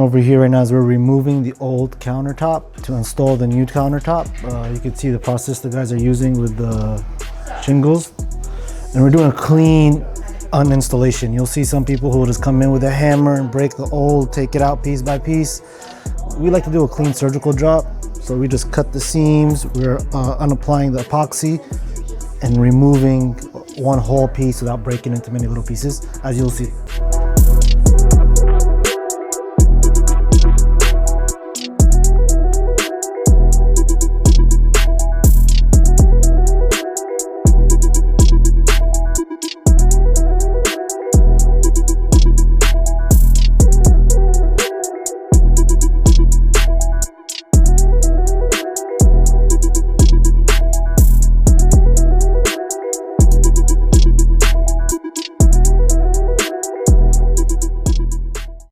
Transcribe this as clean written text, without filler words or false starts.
Over here right now is we're removing the old countertop to install the new countertop. You can see the process the guys are using with the shingles. And we're doing a clean uninstallation. You'll see some people who will just come in with a hammer and break the old, take it out piece by piece. We like to do a clean surgical job. So we just cut the seams, we're unapplying the epoxy and removing one whole piece without breaking into many little pieces, as you'll see.